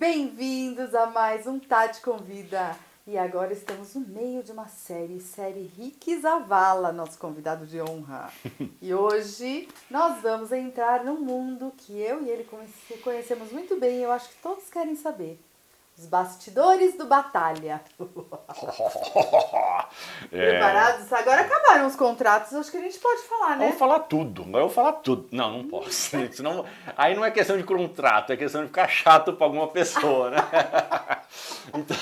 Bem-vindos a mais um Tati Convida. E agora estamos no meio de uma série Rick Zavala, nosso convidado de honra. E hoje nós vamos entrar num mundo que eu e ele conhecemos muito bem e eu acho que todos querem saber. Os bastidores do Batalha. Preparados? Agora acabaram os contratos, acho que a gente pode falar, né? Vamos falar tudo, agora eu vou falar tudo. Não, não posso. Senão, aí não é questão de contrato, é questão de ficar chato para alguma pessoa, né? Então,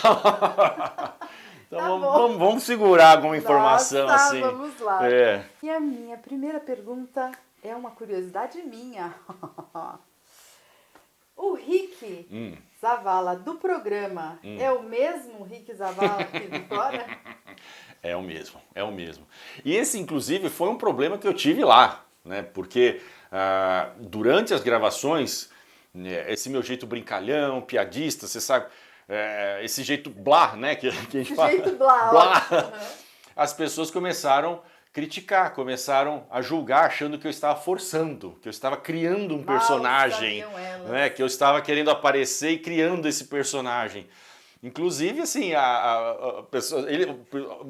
Tá vamos segurar alguma informação. Nossa, assim. Vamos lá. É. E a minha primeira pergunta é uma curiosidade minha. O Rick Zavala do programa é o mesmo Rick Zavala aqui de fora? É o mesmo, é o mesmo. E esse, inclusive, foi um problema que eu tive lá, né? Porque durante as gravações, esse meu jeito brincalhão, piadista, você sabe, esse jeito blá, né? Que a gente fala. Jeito blá. Blá. As pessoas começaram a criticar, começaram a julgar, achando que eu estava forçando, que eu estava criando um personagem, né? Que eu estava querendo aparecer e criando esse personagem. Inclusive, assim,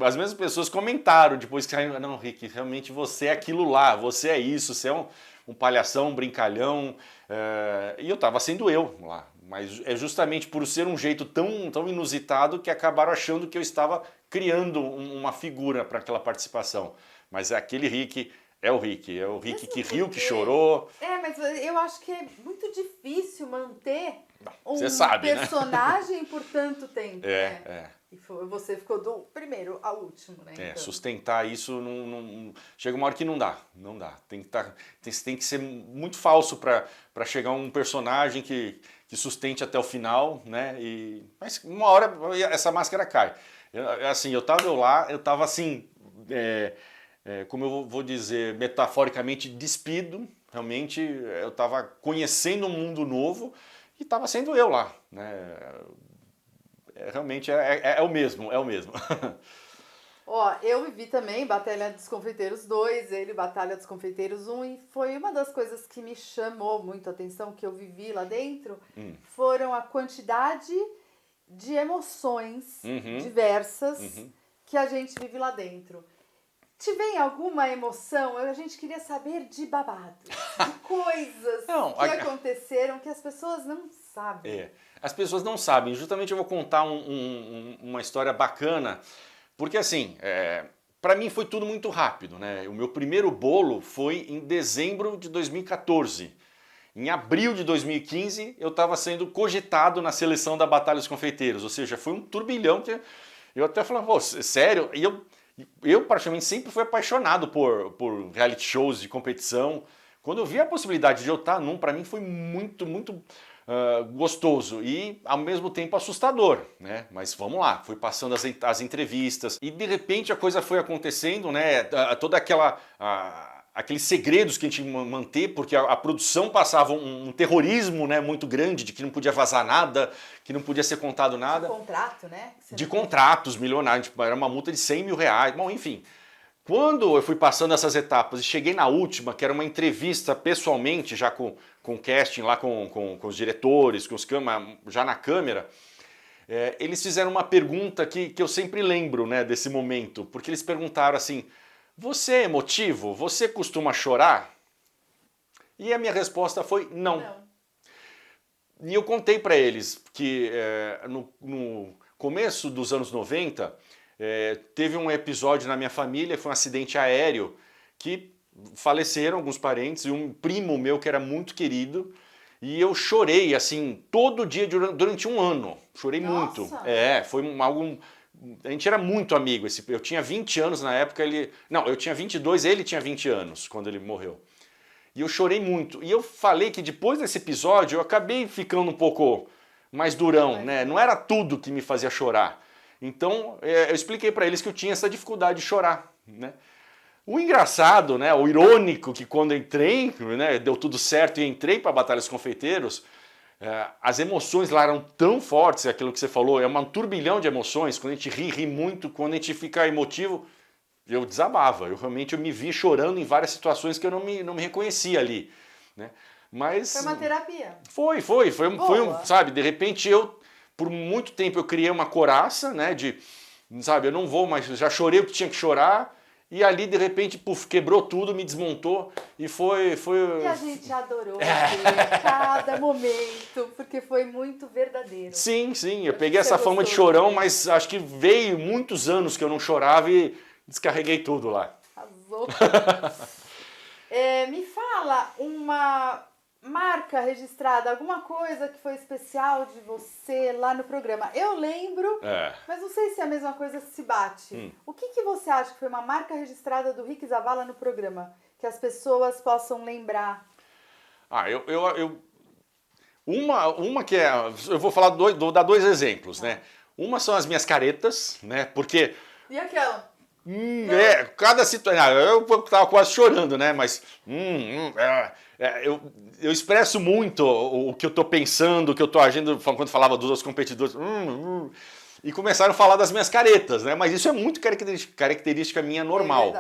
as mesmas pessoas comentaram depois que não, Rick, realmente você é aquilo lá, você é isso, você é um palhação, um brincalhão, e eu estava sendo eu lá. Mas é justamente por ser um jeito tão inusitado que acabaram achando que eu estava criando uma figura para aquela participação. Mas aquele Rick é o Rick que riu, que chorou. Mas eu acho que é muito difícil manter Você sabe, personagem, né? Por tanto tempo. E você ficou do primeiro ao último, né? Então. Sustentar isso chega uma hora que não dá. Tem que ser muito falso para chegar um personagem que sustente até o final, né? Mas uma hora essa máscara cai. Eu tava assim, como eu vou dizer, metaforicamente despido. Realmente eu estava conhecendo um mundo novo e estava sendo eu lá, né? Realmente é o mesmo. Ó, eu vivi também Batalha dos Confeiteiros 2, ele Batalha dos Confeiteiros 1, e foi uma das coisas que me chamou muito a atenção, que eu vivi lá dentro, foram a quantidade de emoções diversas que a gente vive lá dentro. Te vem alguma emoção? A gente queria saber de babados, de coisas que aconteceram que as pessoas não sabem. As pessoas não sabem. Justamente eu vou contar uma história bacana, porque assim, para mim foi tudo muito rápido, né? O meu primeiro bolo foi em dezembro de 2014. Em abril de 2015 eu estava sendo cogitado na seleção da Batalha dos Confeiteiros, ou seja, foi um turbilhão que eu até falava, pô, sério? E eu praticamente sempre fui apaixonado por reality shows de competição. Quando eu vi a possibilidade de eu estar para mim foi muito gostoso e ao mesmo tempo assustador, né? Mas vamos lá, fui passando as entrevistas e de repente a coisa foi acontecendo, né? Toda aqueles segredos que a gente manter, porque a produção passava um terrorismo, né, muito grande, de que não podia vazar nada, que não podia ser contado nada. De contrato, né? De contratos milionários, era uma multa de 100 mil reais, bom, enfim. Quando eu fui passando essas etapas e cheguei na última, que era uma entrevista pessoalmente, já com o casting lá, com os diretores, já na câmera, eles fizeram uma pergunta que eu sempre lembro, né, desse momento, porque eles perguntaram assim, você é emotivo? Você costuma chorar? E a minha resposta foi não. E eu contei para eles que no começo dos anos 90, teve um episódio na minha família, foi um acidente aéreo, que faleceram alguns parentes e um primo meu que era muito querido, e eu chorei assim todo dia durante um ano. Chorei muito. Foi algo. A gente era muito amigo. Eu tinha 20 anos na época, eu tinha 22, ele tinha 20 anos quando ele morreu. E eu chorei muito. E eu falei que depois desse episódio eu acabei ficando um pouco mais durão, né? Não era tudo que me fazia chorar. Então eu expliquei para eles que eu tinha essa dificuldade de chorar, né? O engraçado, né, o irônico, que quando eu entrei, né, deu tudo certo e entrei para a Batalha dos Confeiteiros, as emoções lá eram tão fortes, aquilo que você falou, é um turbilhão de emoções, quando a gente ri muito, quando a gente fica emotivo, eu desabava, eu me vi chorando em várias situações que eu não me reconhecia ali, né? Mas Foi uma terapia. Foi, sabe, de repente por muito tempo eu criei uma coraça, né, sabe, eu não vou mais, já chorei o que tinha que chorar, e ali de repente, puf, quebrou tudo, me desmontou, e foi... E a gente adorou ver cada momento, porque foi muito verdadeiro. Sim, eu peguei essa fama de chorão, mas acho que veio muitos anos que eu não chorava e descarreguei tudo lá. Arrasou. Me fala uma marca registrada, alguma coisa que foi especial de você lá no programa. Eu lembro, mas não sei se a mesma coisa se bate. O que você acha que foi uma marca registrada do Rick Zavala no programa? Que as pessoas possam lembrar. Uma que é... Eu vou falar, vou dar dois exemplos, né? Uma são as minhas caretas, né? Porque... E aquela? Cada situação... Eu tava quase chorando, né? Mas... Eu expresso muito o que eu tô pensando, o que eu tô agindo, quando falava dos outros competidores. E começaram a falar das minhas caretas, né? Mas isso é muito característica minha normal.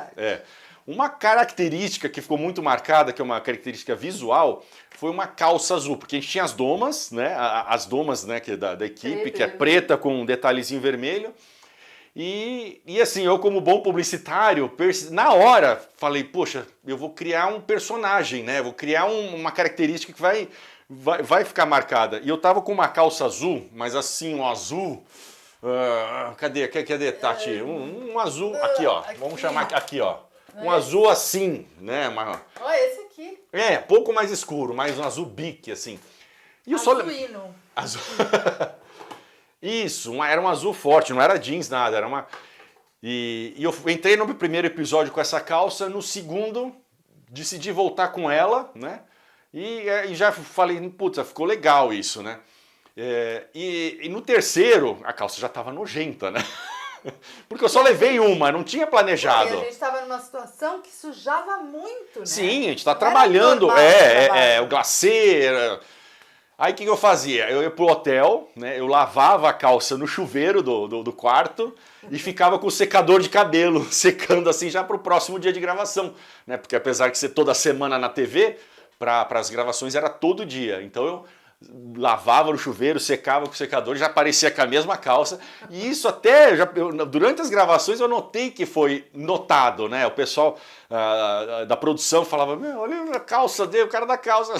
Uma característica que ficou muito marcada, que é uma característica visual, foi uma calça azul, porque a gente tinha as domas, né? As domas, né, que é da equipe, que é preta com um detalhezinho vermelho. E assim, eu como bom publicitário, na hora falei, poxa, eu vou criar um personagem, né? Vou criar uma característica que vai ficar marcada. E eu tava com uma calça azul, mas assim, um azul... cadê, Tati? Um azul, aqui ó, vamos chamar aqui ó. Um azul assim, né? Olha esse aqui. Pouco mais escuro, mais um azul bique, assim. E Azuino. Azul... Isso, era um azul forte, não era jeans, nada, era uma... E eu entrei no primeiro episódio com essa calça, no segundo decidi voltar com ela, né? E já falei, putz, ficou legal isso, né? E no terceiro, a calça já estava nojenta, né? Porque eu só levei uma, não tinha planejado. E a gente estava numa situação que sujava muito, né? Sim, a gente está trabalhando, o glacê... Aí o que eu fazia? Eu ia pro hotel, né? Eu lavava a calça no chuveiro do quarto e ficava com o secador de cabelo, secando assim já pro próximo dia de gravação, né? Porque apesar de ser toda semana na TV, para as gravações era todo dia. Então eu lavava no chuveiro, secava com o secador, já aparecia com a mesma calça. E isso até, durante as gravações eu notei que foi notado, né? O pessoal da produção falava, olha a calça dele, o cara da calça.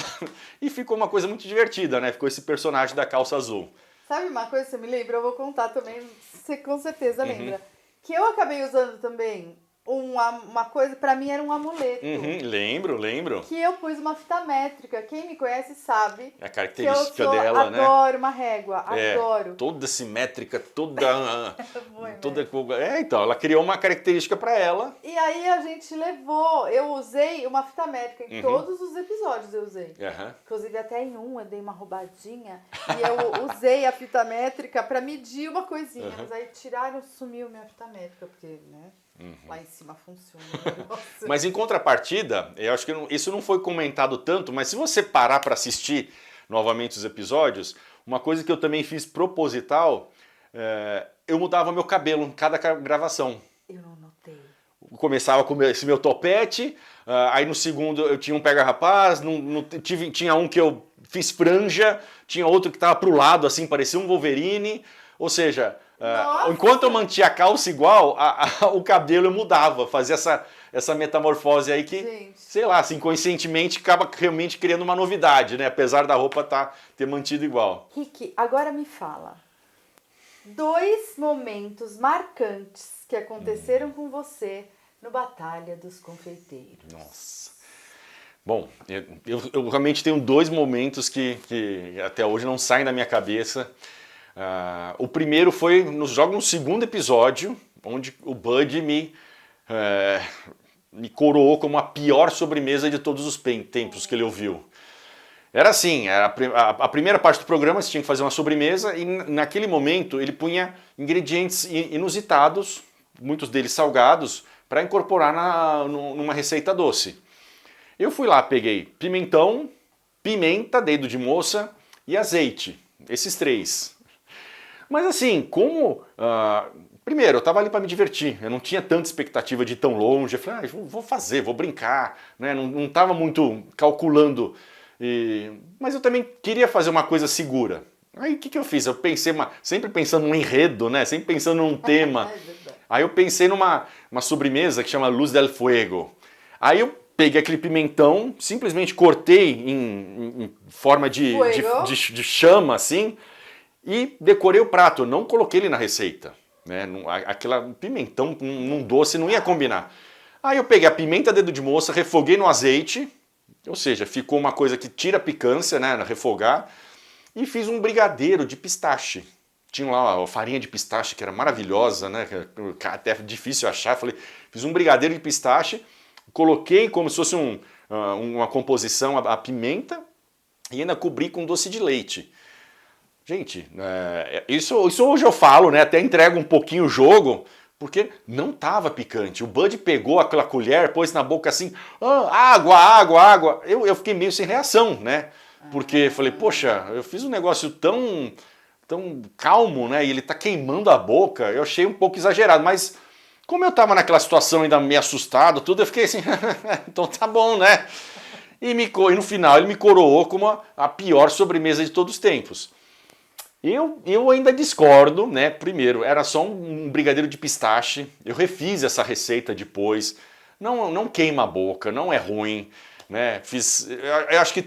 E ficou uma coisa muito divertida, né? Ficou esse personagem da calça azul. Sabe uma coisa que você me lembra? Eu vou contar também, você com certeza lembra. Que eu acabei usando também uma coisa, pra mim era um amuleto. Lembro. Que eu pus uma fita métrica. Quem me conhece sabe. A característica dela, né? Adoro uma régua, adoro. Toda simétrica, toda... Então, ela criou uma característica pra ela. E aí a gente levou, eu usei uma fita métrica em todos os episódios eu usei. Inclusive até em eu dei uma roubadinha e eu usei a fita métrica pra medir uma coisinha. Mas aí tiraram, sumiu minha fita métrica, porque, né? Lá em cima funciona. Mas em contrapartida, eu acho que isso não foi comentado tanto, mas se você parar para assistir novamente os episódios, uma coisa que eu também fiz proposital, eu mudava meu cabelo em cada gravação. Eu não notei. Começava com esse meu topete, aí no segundo eu tinha um pega-rapaz, tinha um que eu fiz franja, tinha outro que estava pro lado, assim, parecia um Wolverine, ou seja... enquanto eu mantinha a calça igual, o cabelo eu mudava, fazia essa metamorfose aí que, sei lá, assim, inconscientemente acaba realmente criando uma novidade, né? Apesar da roupa ter mantido igual. Rick, agora me fala. 2 momentos marcantes que aconteceram com você no Batalha dos Confeiteiros. Nossa. Bom, eu realmente tenho 2 momentos que até hoje não saem da minha cabeça. O primeiro foi no segundo episódio, onde o Bud me coroou como a pior sobremesa de todos os tempos que ele ouviu. Era assim, a primeira parte do programa você tinha que fazer uma sobremesa e naquele momento ele punha ingredientes inusitados, muitos deles salgados, para incorporar numa receita doce. Eu fui lá, peguei pimentão, pimenta, dedo de moça e azeite, esses 3. Mas assim, primeiro, eu estava ali para me divertir, eu não tinha tanta expectativa de ir tão longe, eu falei, vou fazer, vou brincar, né? Não estava muito calculando mas eu também queria fazer uma coisa segura. Aí o que eu fiz? Eu pensei, sempre pensando num enredo, né? Sempre pensando num tema. Aí eu pensei numa sobremesa que chama Luz del Fuego. Aí eu peguei aquele pimentão, simplesmente cortei em forma de chama, assim, e decorei o prato. Eu não coloquei ele na receita. Né? Aquela pimentão num doce não ia combinar. Aí eu peguei a pimenta dedo de moça, refoguei no azeite, ou seja, ficou uma coisa que tira a picância, né? Refogar, e fiz um brigadeiro de pistache. Tinha lá a farinha de pistache que era maravilhosa, né? Até difícil achar. Falei, fiz um brigadeiro de pistache, coloquei como se fosse uma composição a pimenta e ainda cobri com doce de leite. Gente, isso hoje eu falo, né? Até entrego um pouquinho o jogo, porque não estava picante. O Bud pegou aquela colher, pôs na boca assim, água. Eu fiquei meio sem reação, né? Porque falei, poxa, eu fiz um negócio tão calmo, né? E ele tá queimando a boca. Eu achei um pouco exagerado, mas como eu tava naquela situação ainda meio assustado, tudo, eu fiquei assim, então tá bom, né? E no final ele me coroou como a pior sobremesa de todos os tempos. Eu ainda discordo, né? Primeiro, era só um brigadeiro de pistache. Eu refiz essa receita depois. Não queima a boca, não é ruim. Né? Eu acho que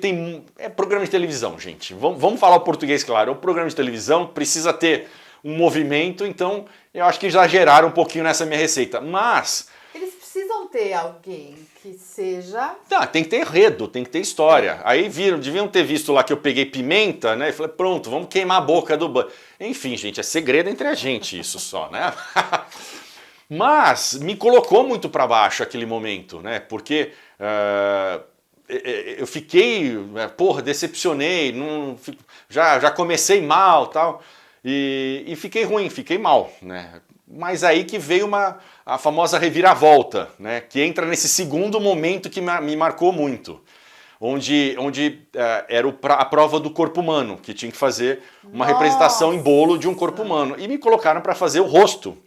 é programa de televisão, gente. Vamos falar o português claro. O programa de televisão precisa ter um movimento, então eu acho que exageraram um pouquinho nessa minha receita. Mas eles precisam ter alguém que seja... tem que ter enredo, tem que ter história. Aí deviam ter visto lá que eu peguei pimenta, né? E falei, pronto, vamos queimar a boca do Bud. Enfim, gente, é segredo entre a gente isso só, né? Mas me colocou muito para baixo aquele momento, né? Porque eu fiquei, decepcionei, já comecei mal, tal, e fiquei ruim, fiquei mal, né? Mas aí que veio a famosa reviravolta, né? Que entra nesse segundo momento que me marcou muito, onde era a prova do corpo humano, que tinha que fazer uma representação em bolo de um corpo humano, e me colocaram para fazer o rosto.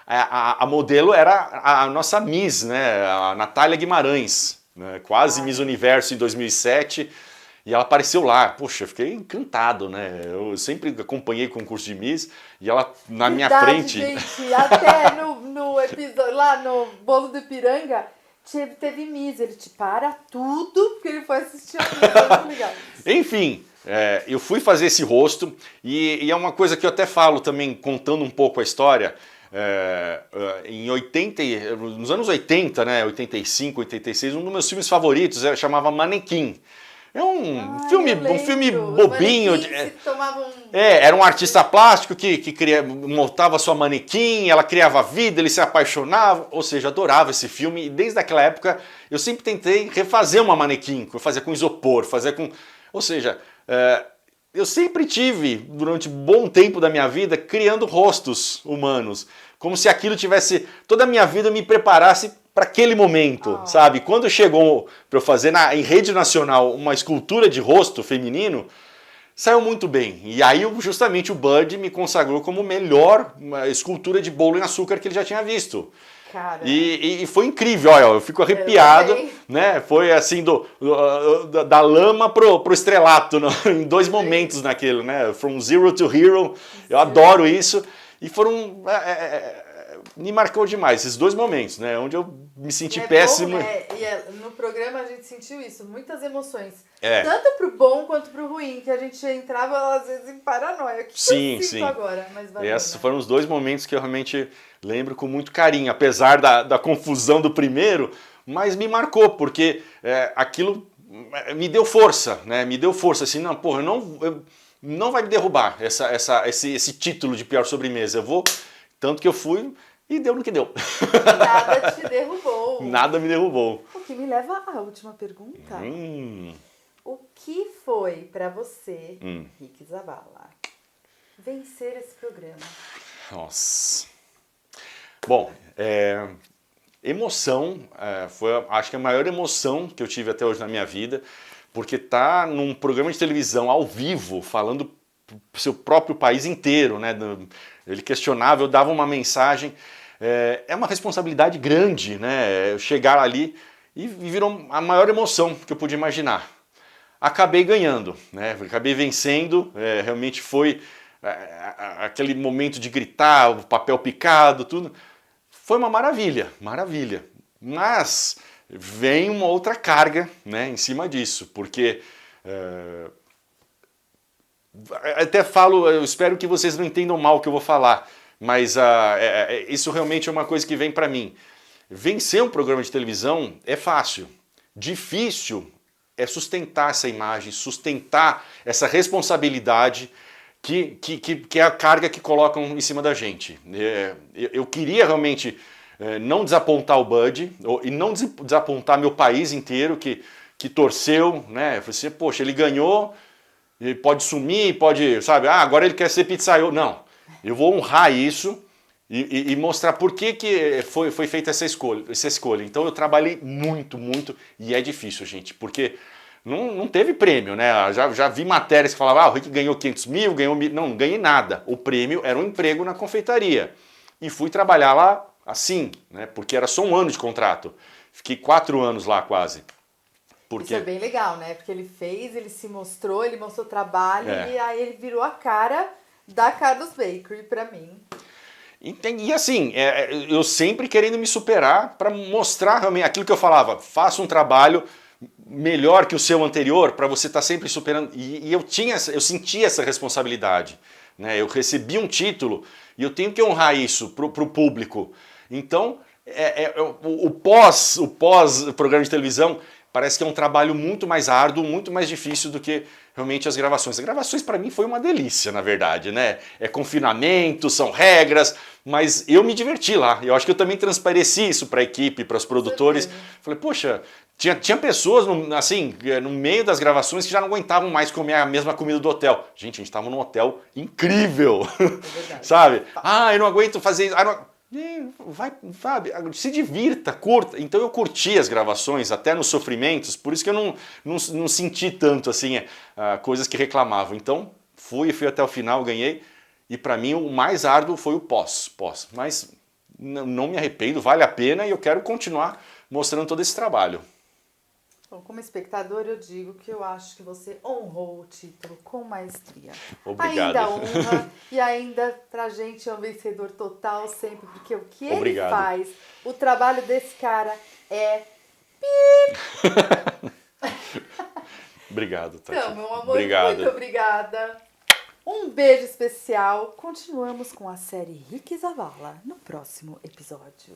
A modelo era a nossa Miss, né? A Natália Guimarães, né? Quase Miss Universo em 2007, e ela apareceu lá. Poxa, eu fiquei encantado, né? Eu sempre acompanhei concurso de Miss, e ela na minha frente... Gente, até no episódio, lá no Bolo do Ipiranga, teve Miss, ele para tudo, porque ele foi assistir a Miss, Enfim, eu fui fazer esse rosto, e é uma coisa que eu até falo também, contando um pouco a história... nos anos 80, né, 85, 86, um dos meus filmes favoritos chamava Manequim. É um filme bobinho. Era um artista plástico que montava sua manequim, ela criava vida, ele se apaixonava, ou seja, adorava esse filme. E desde aquela época eu sempre tentei refazer uma manequim, fazer com isopor, ou seja, eu sempre tive, durante um bom tempo da minha vida, criando rostos humanos. Como se aquilo tivesse... Toda a minha vida me preparasse para aquele momento, sabe? Quando chegou para eu fazer em rede nacional uma escultura de rosto feminino, saiu muito bem. E aí justamente o Bud me consagrou como melhor escultura de bolo em açúcar que ele já tinha visto. E foi incrível, olha, eu fico arrepiado, né? Foi assim, da lama pro estrelato, em 2 momentos naquele, né? From Zero to Hero, eu adoro isso. E me marcou demais esses 2 momentos, né? Onde eu me senti péssimo. Bom, né? E no programa a gente sentiu isso, muitas emoções. Tanto pro bom quanto pro ruim, que a gente entrava às vezes em paranoia. Sim. Agora, mas esses foram os 2 momentos que eu realmente lembro com muito carinho, apesar da confusão do primeiro, mas me marcou, porque aquilo me deu força, né? Me deu força, assim, não vai me derrubar esse título de pior sobremesa. Tanto que eu fui e deu no que deu. Nada te derrubou. Nada me derrubou. O que me leva à última pergunta. O que foi pra você, Rick Zabala, vencer esse programa? Nossa. Bom, emoção, foi acho que a maior emoção que eu tive até hoje na minha vida, porque tá num programa de televisão ao vivo, falando pro seu próprio país inteiro, né? Ele questionava, eu dava uma mensagem, é uma responsabilidade grande, né? Chegar ali e virou a maior emoção que eu pude imaginar. acabei ganhando, né? Acabei vencendo, realmente foi aquele momento de gritar, o papel picado, tudo. Foi uma maravilha, maravilha. Mas vem uma outra carga, né, em cima disso, porque até falo, eu espero que vocês não entendam mal o que eu vou falar, mas isso realmente é uma coisa que vem para mim. Vencer um programa de televisão é fácil, difícil é sustentar essa imagem, sustentar essa responsabilidade que é a carga que colocam em cima da gente. Eu queria realmente não desapontar o Bud e não desapontar meu país inteiro que torceu, né? Você, poxa, ele ganhou, ele pode sumir, pode, sabe, agora ele quer ser pizzaiolo. Não, eu vou honrar isso e mostrar por que foi feita essa escolha. Então eu trabalhei muito, muito e é difícil, gente, porque não teve prêmio, né? Já vi matérias que falavam, o Rick ganhou 500 mil, ganhou mil. Não ganhei nada. O prêmio era um emprego na confeitaria. E fui trabalhar lá assim, né? Porque era só um ano de contrato. Fiquei 4 anos lá quase. Isso é bem legal, né? Porque ele mostrou trabalho e aí ele virou a cara da Carlos Bakery pra mim. E assim, eu sempre querendo me superar para mostrar realmente aquilo que eu falava, faça um trabalho melhor que o seu anterior para você estar sempre superando. E eu sentia essa responsabilidade, né? Eu recebi um título e eu tenho que honrar isso pro público. Então, o pós programa de televisão parece que é um trabalho muito mais árduo, muito mais difícil do que realmente as gravações. As gravações para mim foi uma delícia, na verdade, né? É confinamento, são regras, mas eu me diverti lá. Eu acho que eu também transpareci isso para a equipe, para os produtores. Falei, poxa, tinha pessoas, assim, no meio das gravações que já não aguentavam mais comer a mesma comida do hotel. Gente, a gente estava num hotel incrível, sabe? Eu não aguento fazer isso. Vai, sabe, se divirta, curta. Então eu curti as gravações, até nos sofrimentos, por isso que eu não senti tanto assim coisas que reclamavam. Então fui até o final, ganhei, e para mim o mais árduo foi o pós. Mas não me arrependo, vale a pena e eu quero continuar mostrando todo esse trabalho. Bom, como espectador, eu digo que eu acho que você honrou o título com maestria. Obrigado. Ainda honra e ainda pra gente é um vencedor total sempre, porque o que ele faz, o trabalho desse cara é... Obrigado, Tati. Então, meu amor, muito obrigada. Um beijo especial. Continuamos com a série Rick Zavala no próximo episódio.